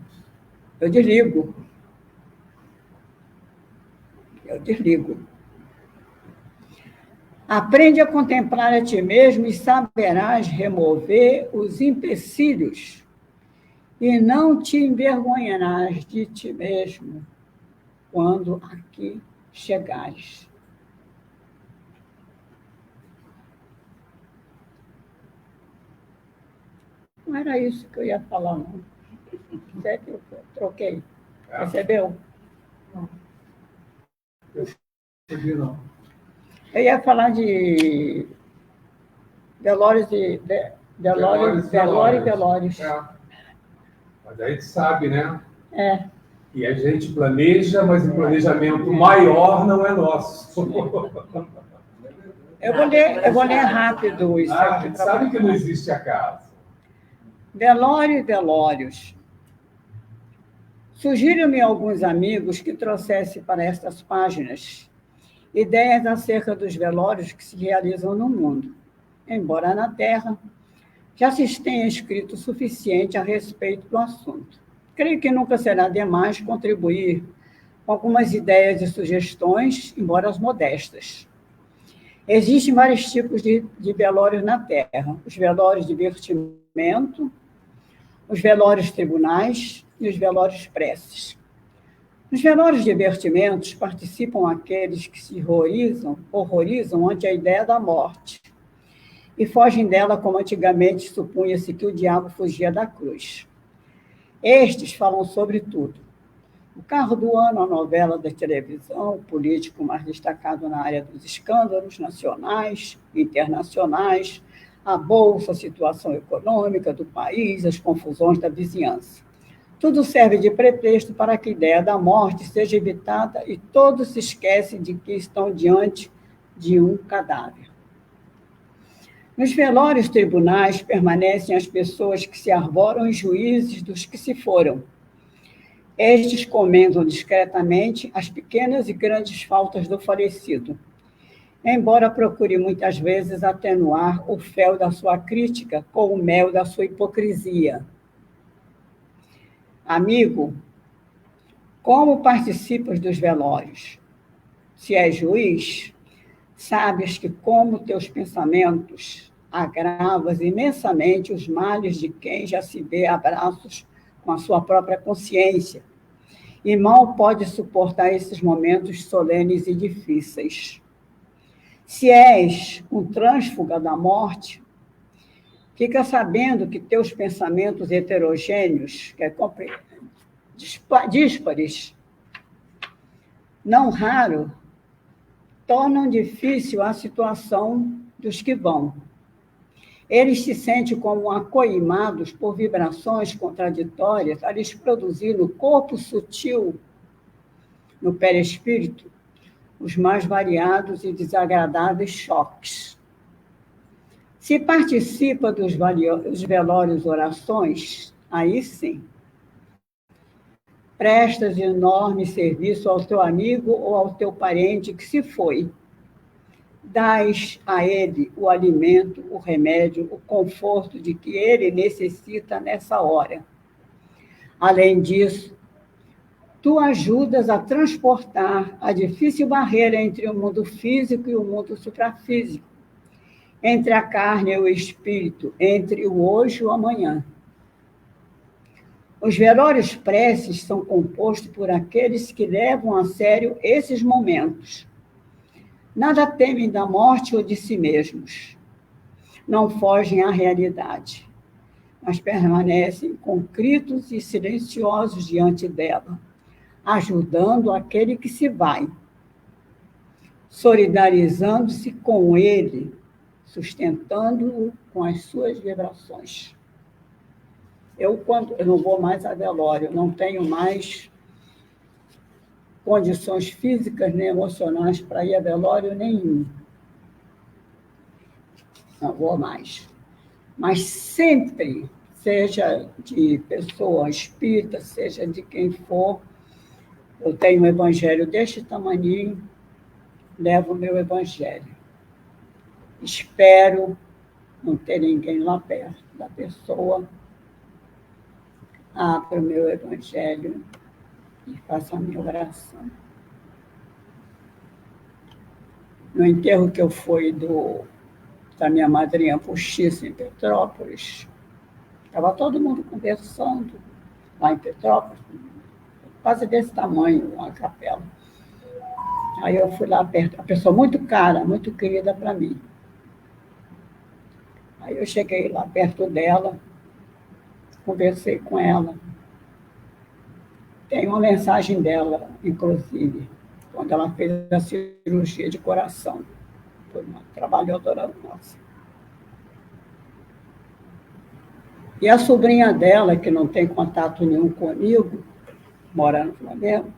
Eu desligo. Aprende a contemplar a ti mesmo e saberás remover os empecilhos e não te envergonharás de ti mesmo quando aqui chegares. Não era isso que eu ia falar, não. É que eu troquei. Percebeu? Não. Eu percebi, não. Eu ia falar de Velórios. É. Mas a gente sabe, né? É. E a gente planeja, mas o planejamento maior não é nosso. Eu vou ler rápido isso aqui. A gente sabe que não existe acaso. Velório e velórios. Sugiro-me alguns amigos que trouxessem para estas páginas ideias acerca dos velórios que se realizam no mundo. Embora na Terra já se tenha escrito o suficiente a respeito do assunto. Creio que nunca será demais contribuir com algumas ideias e sugestões, embora as modestas. Existem vários tipos de velórios na Terra. Os velórios de divertimento, os velórios tribunais e os velórios preces. Nos velórios de divertimentos participam aqueles que se horrorizam ante a ideia da morte e fogem dela como antigamente supunha-se que o diabo fugia da cruz. Estes falam sobre tudo. O carro do ano, a novela da televisão, o político mais destacado na área dos escândalos nacionais, internacionais, a bolsa, a situação econômica do país, as confusões da vizinhança. Tudo serve de pretexto para que a ideia da morte seja evitada e todos se esquecem de que estão diante de um cadáver. Nos velórios tribunais permanecem as pessoas que se arvoram em juízes dos que se foram. Estes comentam discretamente as pequenas e grandes faltas do falecido, embora procure muitas vezes atenuar o fel da sua crítica com o mel da sua hipocrisia. Amigo, como participas dos velórios? Se és juiz, sabes que como teus pensamentos agravas imensamente os males de quem já se vê a braços com a sua própria consciência e mal pode suportar esses momentos solenes e difíceis. Se és um trânsfuga da morte, fica sabendo que teus pensamentos heterogêneos, díspares, não raro, tornam difícil a situação dos que vão. Eles se sentem como acoimados por vibrações contraditórias a lhes produzir no corpo sutil, no perispírito, os mais variados e desagradáveis choques. Se participa dos velórios orações, aí sim, prestas enorme serviço ao teu amigo ou ao teu parente que se foi. Dás a ele o alimento, o remédio, o conforto de que ele necessita nessa hora. Além disso, tu ajudas a transportar a difícil barreira entre o mundo físico e o mundo suprafísico, entre a carne e o espírito, entre o hoje e o amanhã. Os velórios preces são compostos por aqueles que levam a sério esses momentos. Nada temem da morte ou de si mesmos. Não fogem à realidade, mas permanecem contritos e silenciosos diante dela, ajudando aquele que se vai, solidarizando-se com ele, sustentando-o com as suas vibrações. Quando eu não vou mais a velório, não tenho mais condições físicas nem emocionais para ir a velório nenhum. Não vou mais. Mas sempre, seja de pessoa espírita, seja de quem for, eu tenho um evangelho deste tamaninho, levo o meu evangelho. Espero não ter ninguém lá perto da pessoa. Abro o meu evangelho e faço a minha oração. No enterro que eu fui da minha madrinha postiça em Petrópolis, estava todo mundo conversando lá em Petrópolis, quase desse tamanho a capela. Aí eu fui lá perto, uma pessoa muito cara, muito querida para mim. Aí eu cheguei lá perto dela, conversei com ela. Tem uma mensagem dela, inclusive, quando ela fez a cirurgia de coração. Foi uma trabalhadora nossa. E a sobrinha dela, que não tem contato nenhum comigo, mora no Flamengo,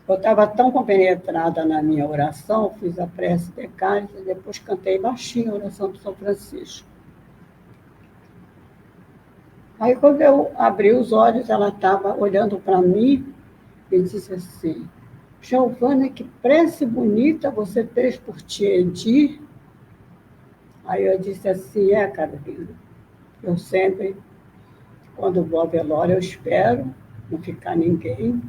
eu estava tão compenetrada na minha oração, fiz a prece de cálice e depois cantei baixinho a oração do São Francisco. Aí, quando eu abri os olhos, ela estava olhando para mim e disse assim: Giovana, que prece bonita você fez por tia Edir. Aí eu disse assim: Carolina, eu sempre, quando vou ao velório, eu espero não ficar ninguém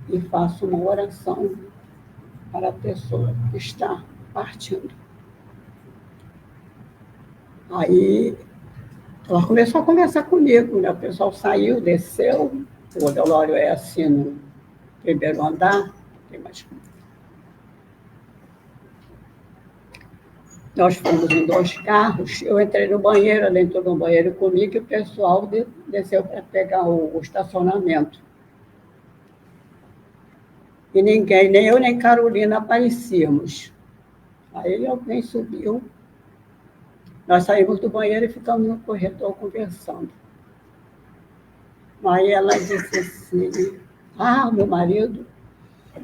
e faço uma oração para a pessoa que está partindo. Aí ela começou a conversar comigo, né? O pessoal saiu, desceu, o velório é assim no primeiro andar, tem mais. Nós fomos em 2 carros, eu entrei no banheiro, ela entrou no banheiro comigo e o pessoal desceu para pegar o estacionamento. E ninguém, nem eu nem Carolina aparecíamos. Aí alguém subiu, nós saímos do banheiro e ficamos no corredor conversando. Aí ela disse assim: meu marido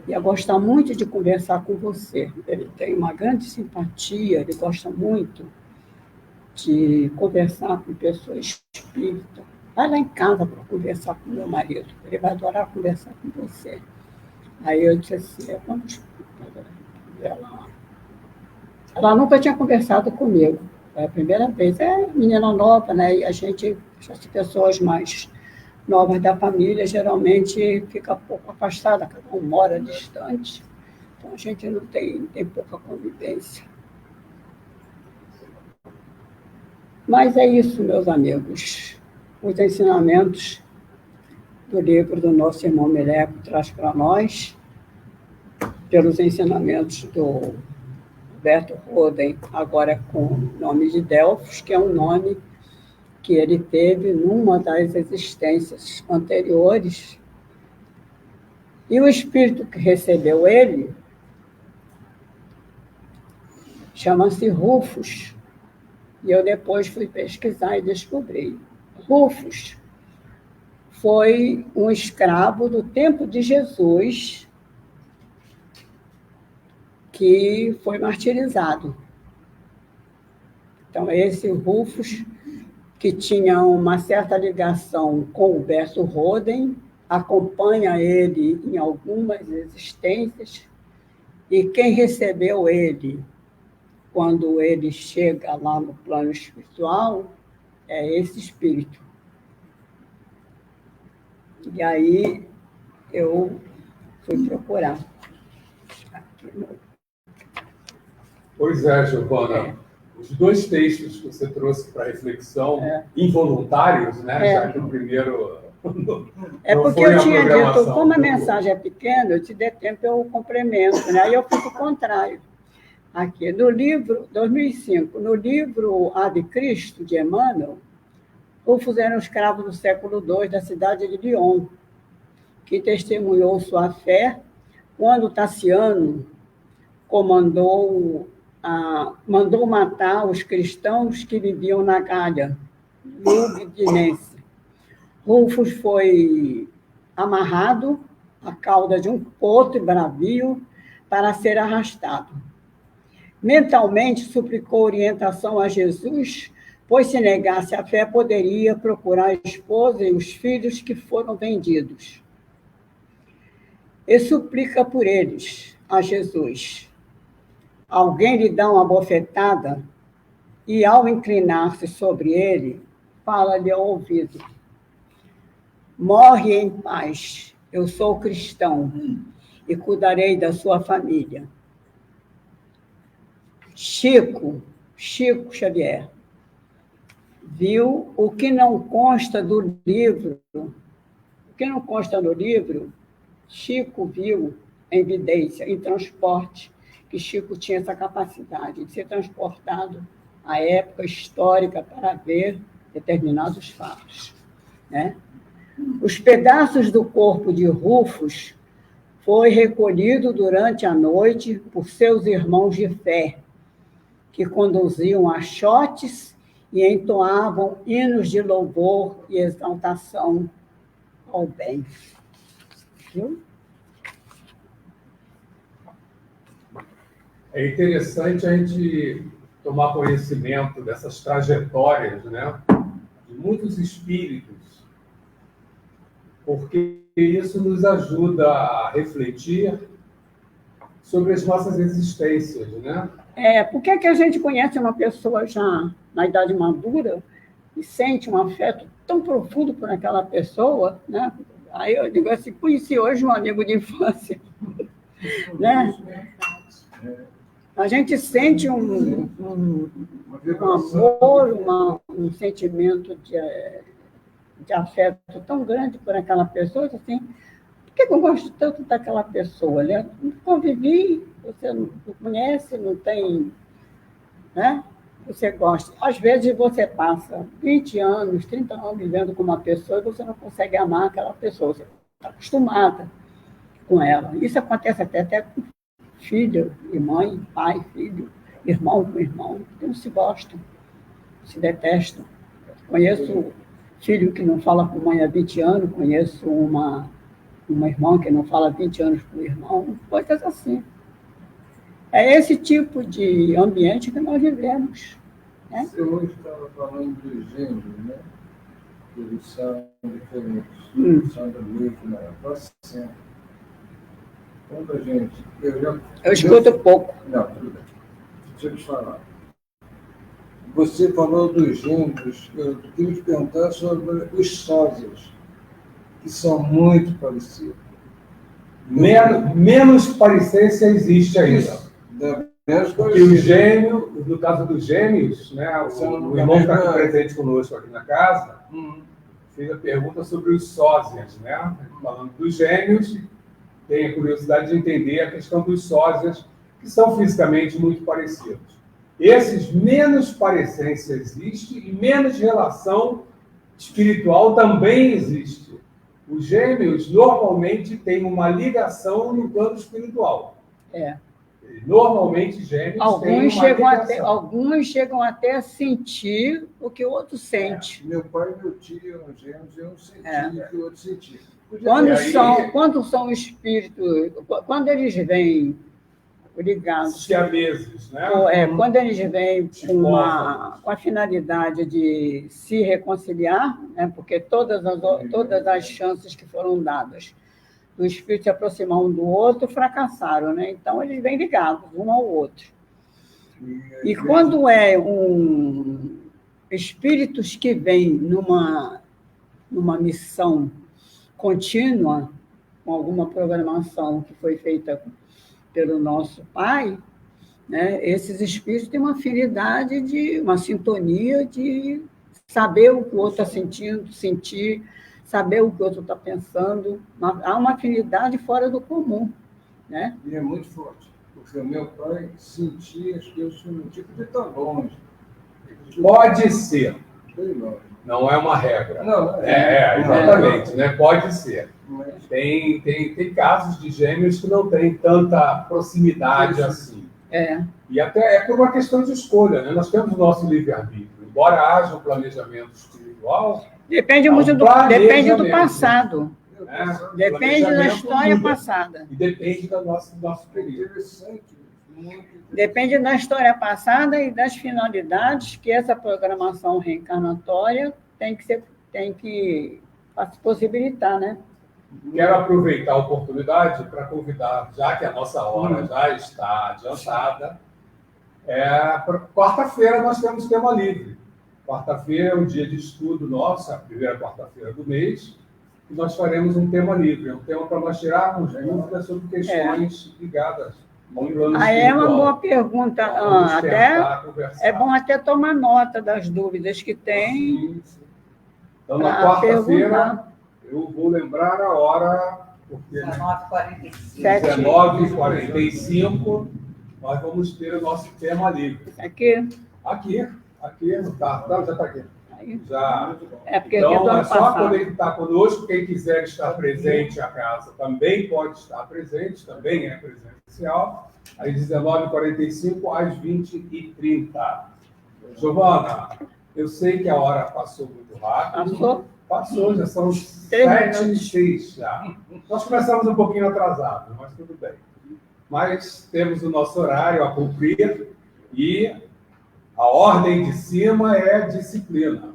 ia gostar muito de conversar com você. Ele tem uma grande simpatia, ele gosta muito de conversar com pessoas espíritas. Vai lá em casa para conversar com meu marido, ele vai adorar conversar com você. Aí eu disse assim: vamos. Ela nunca tinha conversado comigo, foi a primeira vez. É menina nova, né? E a gente, as pessoas mais novas da família, geralmente fica um pouco afastada, cada um mora distante, então a gente não tem pouca convivência. Mas é isso, meus amigos. Os ensinamentos do livro do nosso irmão Meleco traz para nós, pelos ensinamentos do Roberto Roden, agora com o nome de Delfos, que é um nome que ele teve numa das existências anteriores. E o espírito que recebeu ele chama-se Rufus. E eu depois fui pesquisar e descobri. Rufus foi um escravo do tempo de Jesus que foi martirizado. Então, esse Rufus, que tinha uma certa ligação com o Berço Roden, acompanha ele em algumas existências, e quem recebeu ele quando ele chega lá no plano espiritual é esse espírito. E aí eu fui procurar. Pois é, Giovana. os dois textos que você trouxe para reflexão, involuntários, né? Já que o primeiro porque eu tinha dito, como a mensagem é pequena, eu te dei tempo, eu complemento, né? Aí eu fiz o contrário. Aqui, no livro, 2005, no livro Ave Cristo, de Emmanuel, Rufus era um escravo do século II da cidade de Lyon, que testemunhou sua fé quando Tassiano mandou matar os cristãos que viviam na Gália, Lugdunense. Rufus foi amarrado à cauda de um potro bravio para ser arrastado. Mentalmente suplicou orientação a Jesus, pois se negasse a fé, poderia procurar a esposa e os filhos que foram vendidos. E suplica por eles a Jesus. Alguém lhe dá uma bofetada e, ao inclinar-se sobre ele, fala-lhe ao ouvido: morre em paz, eu sou cristão e cuidarei da sua família. Chico Xavier viu o que não consta do livro. O que não consta no livro, Chico viu em evidência, em transporte, que Chico tinha essa capacidade de ser transportado à época histórica para ver determinados fatos, né? Os pedaços do corpo de Rufus foi recolhido durante a noite por seus irmãos de fé, que conduziam achotes e entoavam hinos de louvor e exaltação ao bem. Viu? É interessante a gente tomar conhecimento dessas trajetórias, né, de muitos espíritos, porque isso nos ajuda a refletir sobre as nossas existências, né? Por que a gente conhece uma pessoa já na idade madura e sente um afeto tão profundo por aquela pessoa, né? Aí eu digo assim, conheci hoje um amigo de infância, né? A gente sente um amor, um sentimento de afeto tão grande por aquela pessoa, assim, por que eu gosto tanto daquela pessoa? Né? Não convivi, você não conhece, não tem, né? Você gosta. Às vezes você passa 20 anos, 30 anos vivendo com uma pessoa e você não consegue amar aquela pessoa, você está acostumada com ela. Isso acontece até com filho e mãe, pai, filho, irmão com irmão, que não se gostam, se detestam. Conheço filho que não fala com mãe há 20 anos, conheço uma irmã que não fala há 20 anos com o irmão, coisas assim. É esse tipo de ambiente que nós vivemos. Né? Você hoje estava falando dos gêmeos, né? Eles são diferentes, são do mesmo, né? Sempre. Quando a gente... Eu escuto pouco. Não, tudo bem. Deixa eu te falar. Você falou dos gêmeos, eu queria te perguntar sobre os sósias, que são muito parecidos. Menos parecência existe ainda. Porque o gêmeo, no caso dos gêmeos, né, o irmão que está aqui presente conosco aqui na casa, fez a pergunta sobre os sósias, né? Falando dos gêmeos, tem a curiosidade de entender a questão dos sósias, que são fisicamente muito parecidos. Esses menos parecência existe e menos relação espiritual também existe. Os gêmeos normalmente têm uma ligação no plano espiritual. Normalmente, gêmeos têm uma ligação. Alguns chegam até a sentir o que o outro sente. Meu pai e meu tio eram gêmeos, eu não senti o que o outro sentia. Quando são espíritos, quando eles vêm ligados... Siameses, né? Quando eles vêm com a finalidade de se reconciliar, né, porque todas as chances que foram dadas do espírito se aproximar um do outro fracassaram, né? Então, eles vêm ligados um ao outro. E quando espíritos que vêm numa missão contínua, com alguma programação que foi feita pelo nosso pai, né? Esses espíritos têm uma afinidade, uma sintonia de saber o que o outro está sentindo, sentir, saber o que o outro está pensando. Há uma afinidade fora do comum, né? E é muito forte, porque o meu pai sentia as coisas no tipo de tão longe. Pode ser. Bem longe. Não é uma regra. Não, exatamente, né? Pode ser. Tem casos de gêmeos que não têm tanta proximidade assim. E até é por uma questão de escolha, né? Nós temos o nosso livre-arbítrio. Embora haja um planejamento espiritual... Depende muito do passado. Né? Depende da história passada. E depende do nosso período. Depende da história passada e das finalidades que essa programação reencarnatória tem que possibilitar, né? Quero aproveitar a oportunidade para convidar, já que a nossa hora já está adiantada, quarta-feira nós temos tema livre. Quarta-feira é um dia de estudo nosso, a primeira quarta-feira do mês, e nós faremos um tema livre, um tema para nós tirarmos dúvidas sobre questões ligadas ao plano espiritual. É uma boa pergunta, é bom até tomar nota das dúvidas que tem. Sim. Então, na quarta-feira, eu vou lembrar a hora, porque 19h45, nós vamos ter o nosso tema livre. Aqui, já está aqui. Já. Porque então, é só conectar conosco. Quem quiser estar presente à casa também pode estar presente, também é presencial. Às 19h45 às 20h30. Giovana, eu sei que a hora passou muito rápido. Passou, já são 7h06 já. Nós começamos um pouquinho atrasado, mas tudo bem. Mas temos o nosso horário a cumprir e a ordem de cima é disciplina.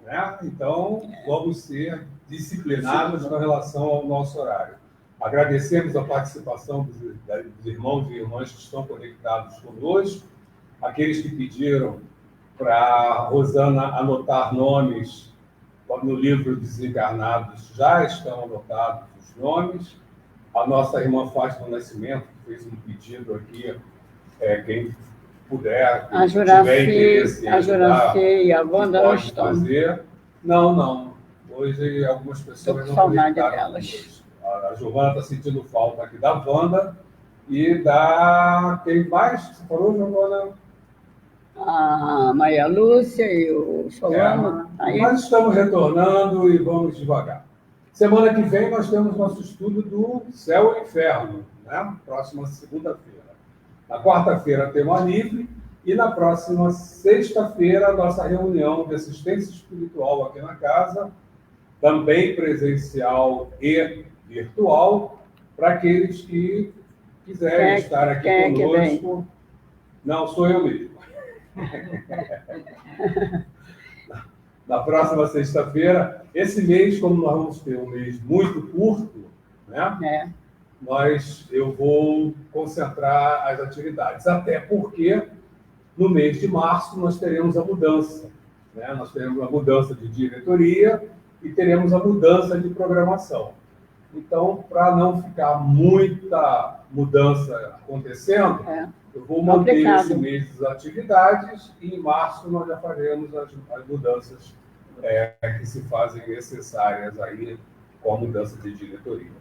Né? Então, vamos ser disciplinados com relação ao nosso horário. Agradecemos a participação dos irmãos e irmãs que estão conectados conosco, aqueles que pediram para a Rosana anotar nomes no livro Desencarnados, já estão anotados os nomes. A nossa irmã Fátima Nascimento fez um pedido aqui, quem puder, a Juraci e a Wanda não estão. Não. Hoje algumas pessoas não conectaram delas. A Giovana está sentindo falta aqui da Wanda e da... Quem mais? Você falou, Giovana? A Maria Lúcia e o Solano. Nós estamos retornando e vamos devagar. Semana que vem nós temos nosso estudo do Céu e Inferno, né? Próxima segunda-feira. Na quarta-feira, tema livre, e na próxima sexta-feira, nossa reunião de assistência espiritual aqui na casa, também presencial e virtual, para aqueles que quiserem estar aqui conosco. Não, sou eu mesmo. Na próxima sexta-feira, esse mês, como nós vamos ter um mês muito curto, né? Eu vou concentrar as atividades, até porque no mês de março nós teremos a mudança, né? Nós teremos a mudança de diretoria e teremos a mudança de programação. Então, para não ficar muita mudança acontecendo, eu vou manter esse mês das atividades e em março nós já faremos as mudanças que se fazem necessárias aí com a mudança de diretoria.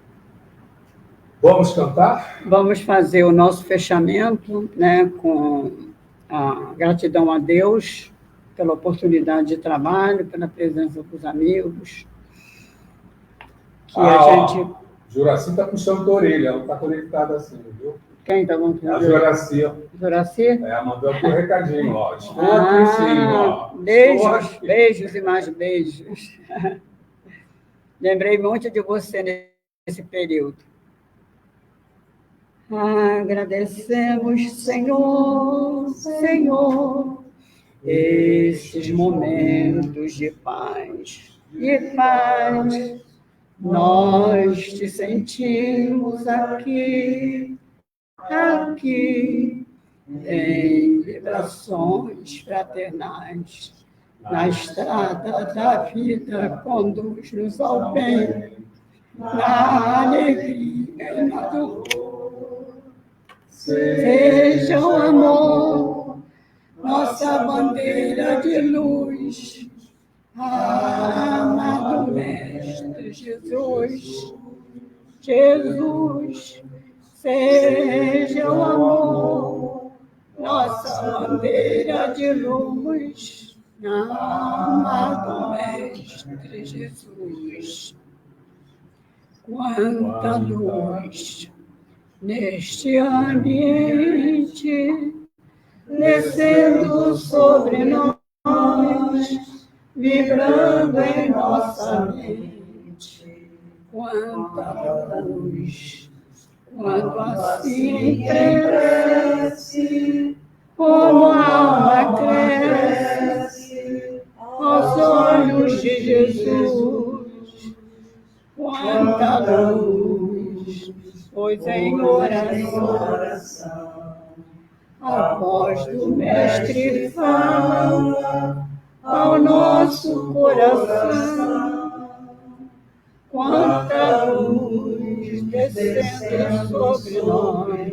Vamos cantar? Vamos fazer o nosso fechamento, né, com a gratidão a Deus pela oportunidade de trabalho, pela presença dos amigos. Juraci está puxando a orelha, ela está conectada assim, viu? Quem está falando? A Juraci. Juraci? Mandou aqui um recadinho, ó. Estou aqui sim, ó. Beijos e mais beijos. Lembrei muito de você nesse período. Agradecemos, Senhor, estes momentos de paz. Nós te sentimos aqui, em vibrações fraternais. Na estrada da vida, conduz-nos ao bem, na alegria e na dor. seja o amor, nossa bandeira de luz. Amado Mestre Jesus, Jesus, seja o amor, nossa bandeira de luz. Amado Mestre Jesus, quanta luz neste ambiente, descendo sobre nós, vibrando em nossa mente. Quanta luz, quando assim cresce, como a alma cresce aos olhos de Jesus. Quanta luz, pois em oração a voz do Mestre fala ao nosso coração. Quanta luz descendo sobre nós.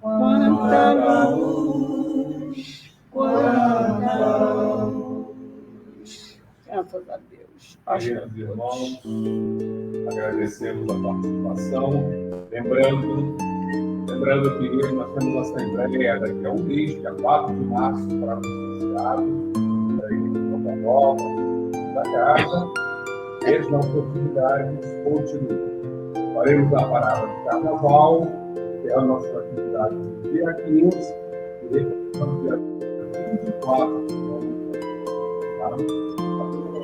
Quanta luz, quanta luz. Graças a Deus. Queridos irmãos, agradecemos a participação. Lembrando que nós temos a Assembleia daqui a um mês, dia 4 de março, para o associado, para ir para Nova Nova, da casa. E as nossas atividades continuam. Faremos a parada do Carnaval, que é a nossa atividade do dia 15, e no dia 24.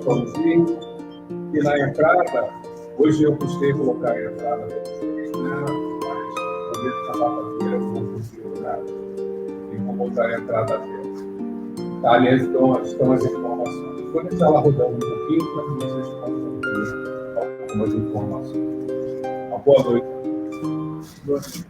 Vamos ir. E na entrada, hoje eu busquei colocar a entrada para vocês, né? Mas na quarta-feira eu não consigo nada. E vou botar a entrada dela. Tá, aliás, estão as informações. Vou deixar ela rodando um pouquinho para que vocês possam ver algumas informações. Uma boa noite. Boa noite.